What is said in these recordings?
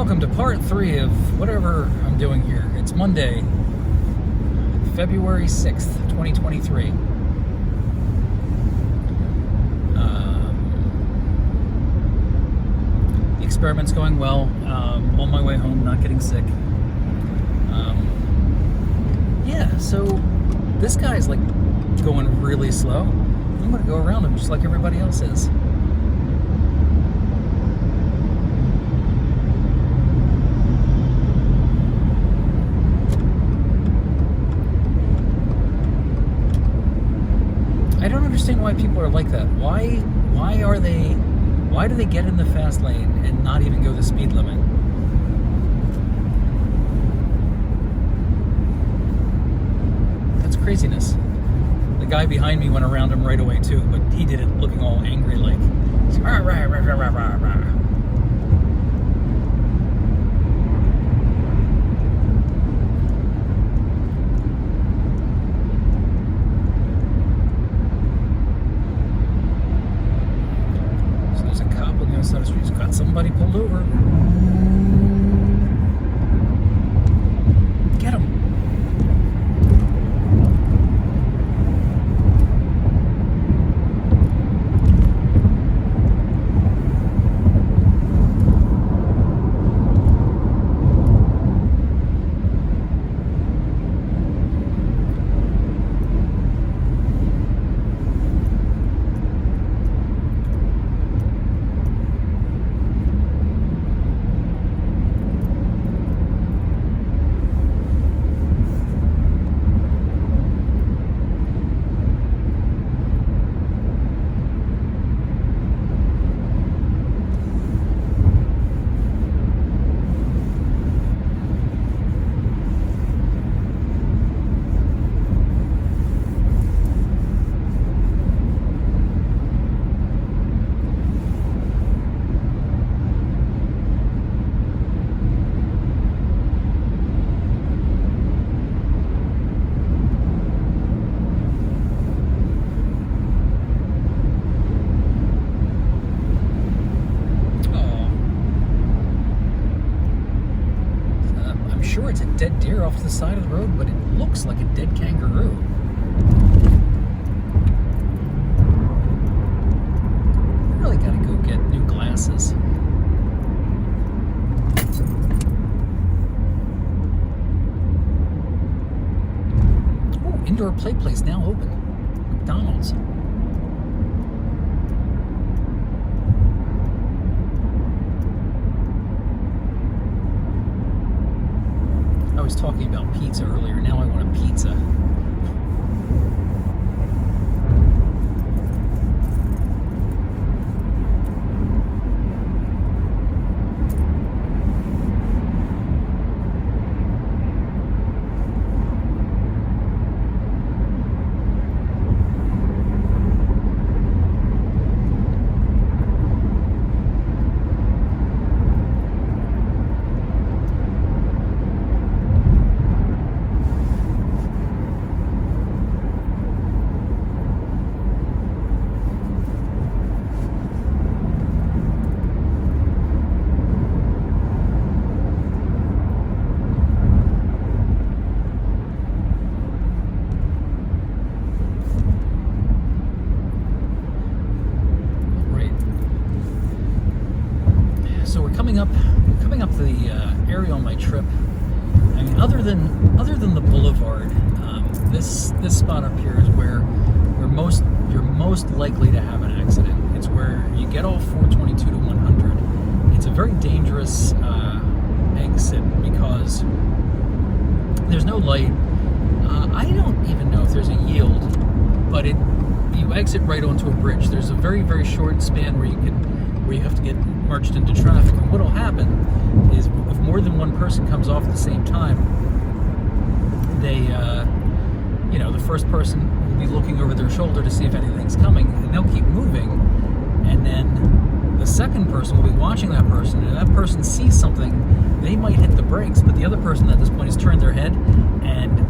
welcome to part 3 of whatever I'm doing here. It's Monday, February 6th, 2023. The experiment's going well. On my way home, not getting sick. Yeah, so this guy's like going really slow. I'm going to go around him just like everybody else is. I don't understand why people are like that. Why do they get in the fast lane and not even go the speed limit? That's craziness. The guy behind me went around him right away too, but he did it looking all angry, like rah, rah, rah, rah, rah, rah, rah. Side of the street. He's got somebody pulled over. Get him. Sure, it's a dead deer off to the side of the road, but it looks like a dead kangaroo. I really gotta go get new glasses. Oh, indoor play place now open. McDonald's. I was talking about pizza earlier. Now I want a pizza. So we're coming up the area on my trip. I mean, other than the boulevard, this spot up here is where you're most likely to have an accident. It's where you get off 422 to 100. It's a very dangerous exit because there's no light. I don't even know if there's a yield, but you exit right onto a bridge. There's a very, very short span where you have to get merged into traffic. And what'll happen is if more than one person comes off at the same time, they, the first person will be looking over their shoulder to see if anything's coming, and they'll keep moving. And then the second person will be watching that person, and if that person sees something, they might hit the brakes, but the other person at this point has turned their head, and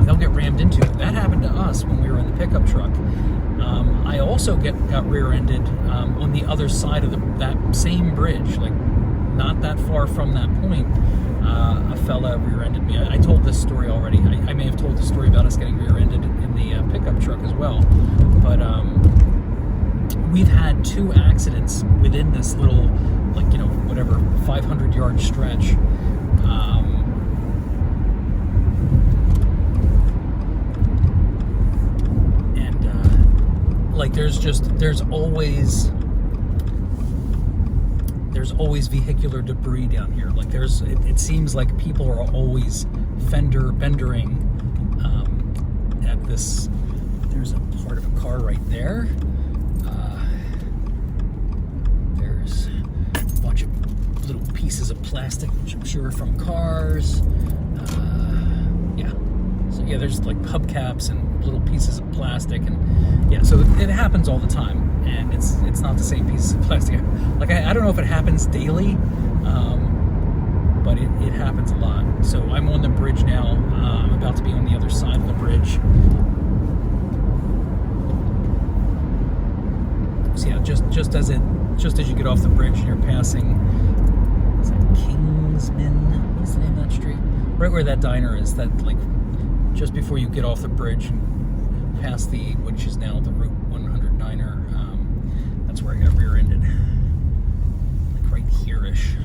they'll get rammed into. That happened to us when we were in the pickup truck. I also got rear-ended on the other side of that same bridge, like not that far from that point, a fella rear-ended me. I told this story already. I may have told the story about us getting rear-ended in the pickup truck as well. But we've had 2 accidents within this little, like, you know, whatever, 500-yard stretch. Like there's always vehicular debris down here. Like it seems like people are always fender bendering at this. There's a part of a car right there. There's a bunch of little pieces of plastic, which I'm sure are from cars. Yeah. So yeah, there's like hubcaps and little pieces of plastic, and yeah, so it happens all the time, and it's not the same pieces of plastic. Like I don't know if it happens daily, but it happens a lot. So I'm on the bridge now. I'm about to be on the other side of the bridge. So yeah, just as you get off the bridge and you're passing, is that Kingsman? What's the name of that street? Right where that diner is. That, like, just before you get off the bridge and past the, which is now the Route 109er, that's where I got rear-ended. Like right here-ish.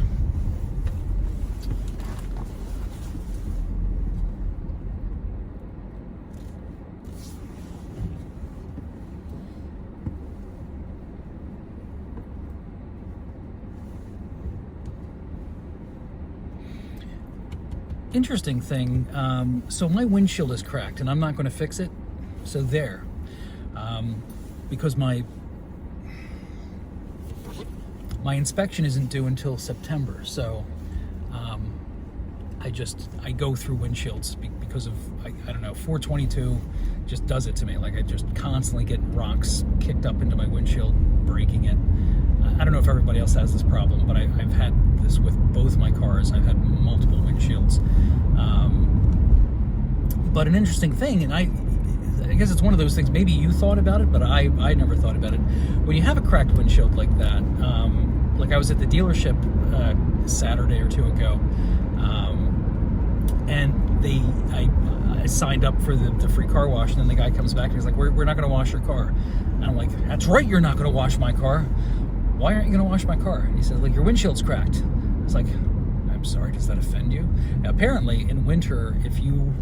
Interesting thing, so my windshield is cracked and I'm not going to fix it, so there, because my inspection isn't due until September, so I go through windshields because of, I don't know, 422 just does it to me. Like, I just constantly get rocks kicked up into my windshield, breaking it. I don't know if everybody else has this problem, but I've had this with both my cars. I've had multiple windshields. But an interesting thing, and I guess it's one of those things, maybe you thought about it, but I never thought about it. When you have a cracked windshield like that, like I was at the dealership Saturday or 2 ago, and I signed up for the free car wash, and then the guy comes back and he's like, we're not going to wash your car. And I'm like, that's right, you're not going to wash my car. Why aren't you going to wash my car? And he said, like, your windshield's cracked. I was like, I'm sorry, does that offend you? Now, apparently, in winter, if you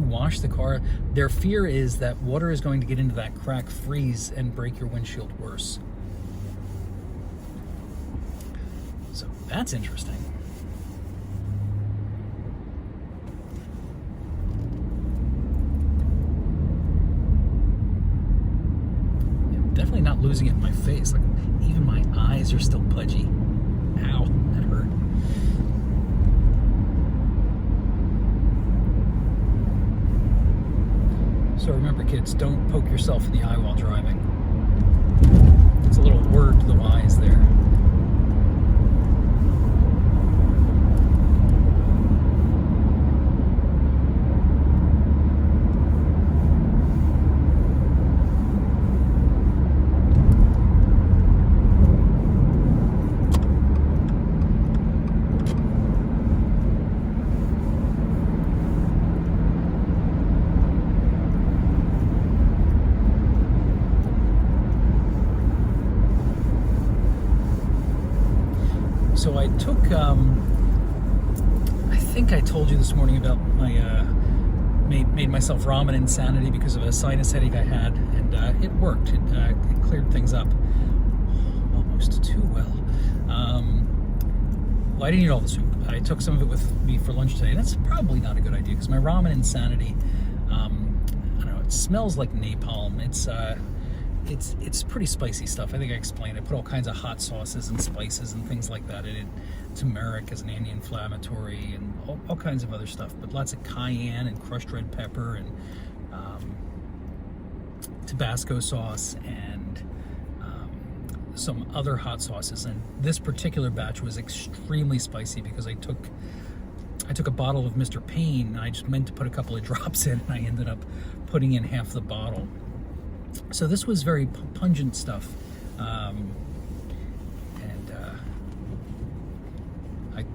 wash the car, their fear is that water is going to get into that crack, freeze, and break your windshield worse. So that's interesting. Definitely not losing it in my face. Like, even my eyes are still pudgy. Ow, that hurt. So remember, kids, don't poke yourself in the eye while driving. It's a little word to the wise there. So I took, I think I told you this morning about my, made myself ramen insanity because of a sinus headache I had, and it worked. It cleared things up almost too well. Well, I didn't eat all the soup. I took some of it with me for lunch today. That's probably not a good idea because my ramen insanity, I don't know, it smells like napalm. It's pretty spicy stuff. I think I explained. I put all kinds of hot sauces and spices and things like that in it. Turmeric as an anti-inflammatory and all kinds of other stuff. But lots of cayenne and crushed red pepper and Tabasco sauce and some other hot sauces. And this particular batch was extremely spicy because I took a bottle of Mr. Payne and I just meant to put a couple of drops in, and I ended up putting in half the bottle. So this was very pungent stuff, and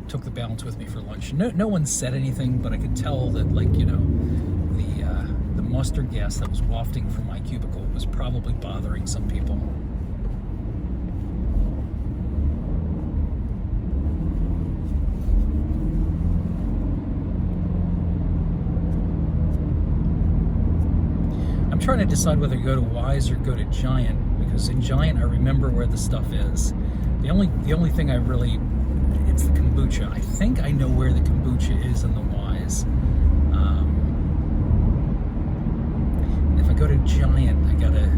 took the balance with me for lunch. No one said anything, but I could tell that, like, the mustard gas that was wafting from my cubicle was probably bothering some people. I'm trying to decide whether to go to Wise or go to Giant, because in Giant I remember where the stuff is. The only thing I really, it's the kombucha. I think I know where the kombucha is in the Wise. If I go to Giant, I gotta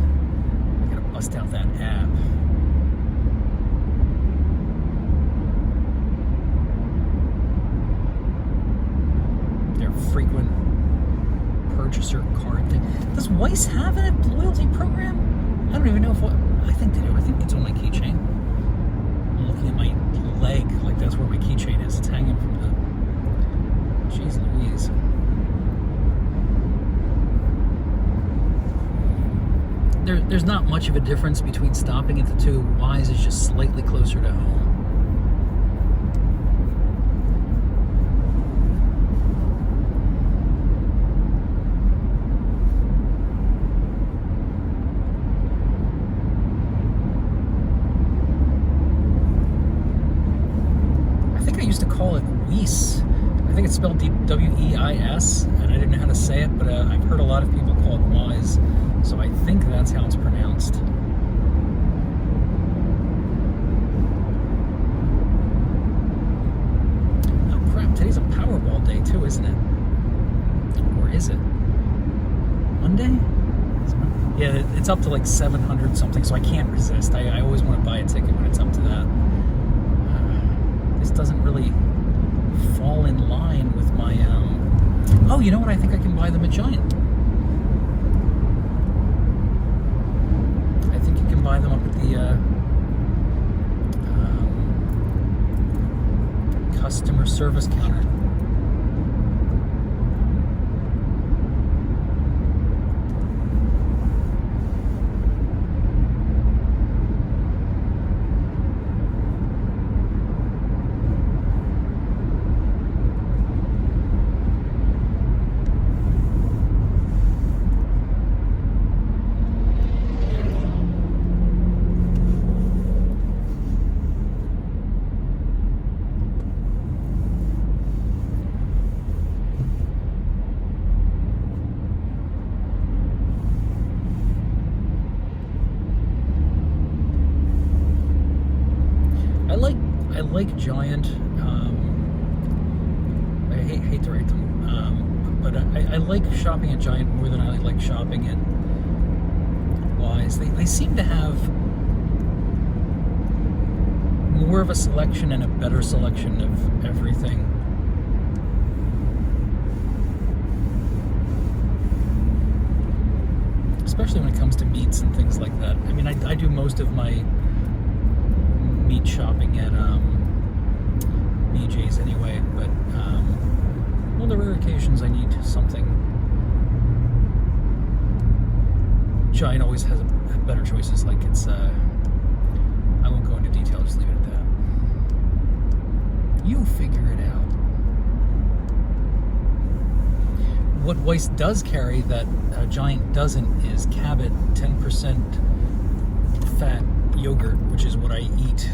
bust out that app. Their frequent purchaser card thing. Does Weiss have a loyalty program? I don't even know if I think they do. I think it's on my keychain. I'm looking at my leg, like that's where my keychain is. It's hanging from the. Jeez Louise. There's not much of a difference between stopping at the two. Wise is just slightly closer to home. I think it's spelled W-E-I-S, and I didn't know how to say it, but I've heard a lot of people call it Wise, so I think that's how it's pronounced. Oh crap, today's a Powerball day too, isn't it? Or is it? Monday? Yeah, it's up to like 700 something, so I can't resist. I always want to buy a ticket when it's up to that. This doesn't really fall in line with my oh, you know what, I think I can buy them at Giant. I think you can buy them up at the customer service counter. I like Giant. I hate to rate them, but I like shopping at Giant more than I like shopping at Wise. They seem to have more of a selection and a better selection of everything. Especially when it comes to meats and things like that. I mean, I do most of my meat shopping at BJ's anyway, but on the rare occasions I need something. Giant always has better choices. Like it's I won't go into detail, just leave it at that. You figure it out. What Weiss does carry that Giant doesn't is Cabot 10% fat yogurt, which is what I eat.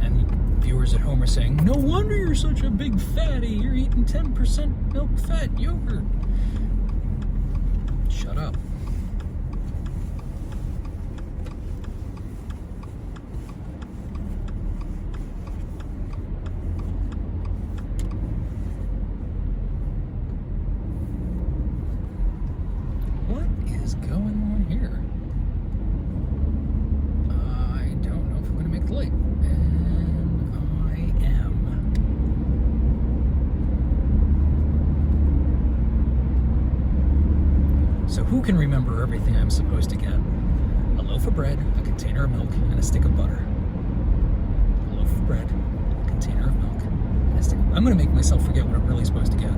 And viewers at home are saying, no wonder you're such a big fatty, you're eating 10% milk fat yogurt. Shut up. What is going on here? I don't know if I'm going to make the light. And I am. So who can remember everything I'm supposed to get? A loaf of bread, a container of milk, and a stick of butter. A loaf of bread, a container of milk, and a stick of... I'm going to make myself forget what I'm really supposed to get.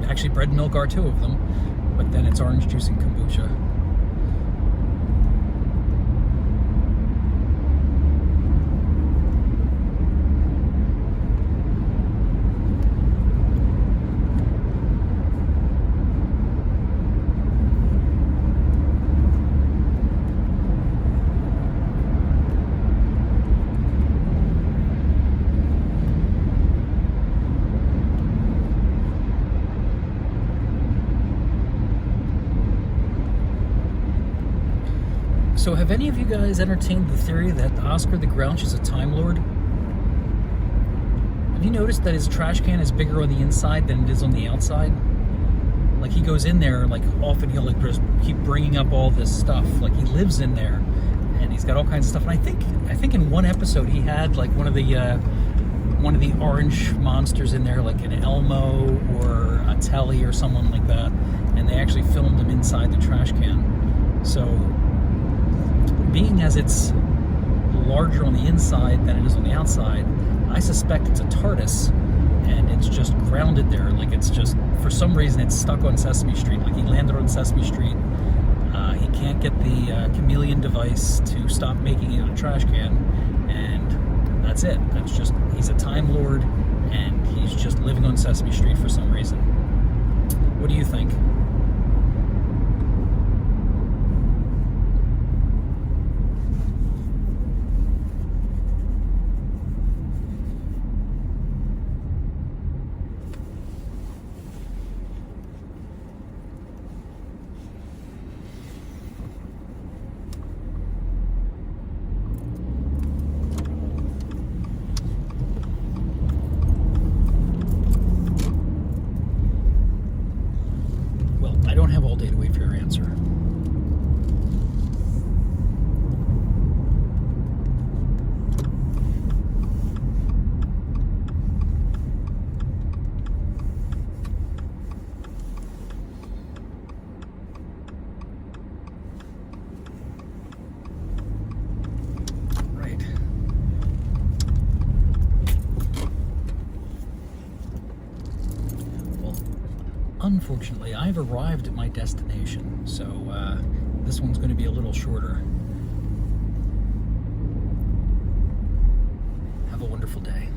Actually, bread and milk are two of them, but then it's orange juice and kombucha. So have any of you guys entertained the theory that Oscar the Grouch is a Time Lord? Have you noticed that his trash can is bigger on the inside than it is on the outside? Like, he goes in there, like, often he'll like just keep bringing up all this stuff. Like, he lives in there, and he's got all kinds of stuff. And I think in one episode he had like one of the orange monsters in there, like an Elmo or a Telly or someone like that, and they actually filmed him inside the trash can. So, being as it's larger on the inside than it is on the outside, I suspect it's a TARDIS, and it's just grounded there. Like, it's just, for some reason, it's stuck on Sesame Street. Like, he landed on Sesame Street. He can't get the chameleon device to stop making it a trash can, and that's it. That's just, he's a Time Lord, and he's just living on Sesame Street for some reason. What do you think? I don't have all day to wait for your answer. Right. Well, unfortunately, I've arrived at my destination, so this one's going to be a little shorter. Have a wonderful day.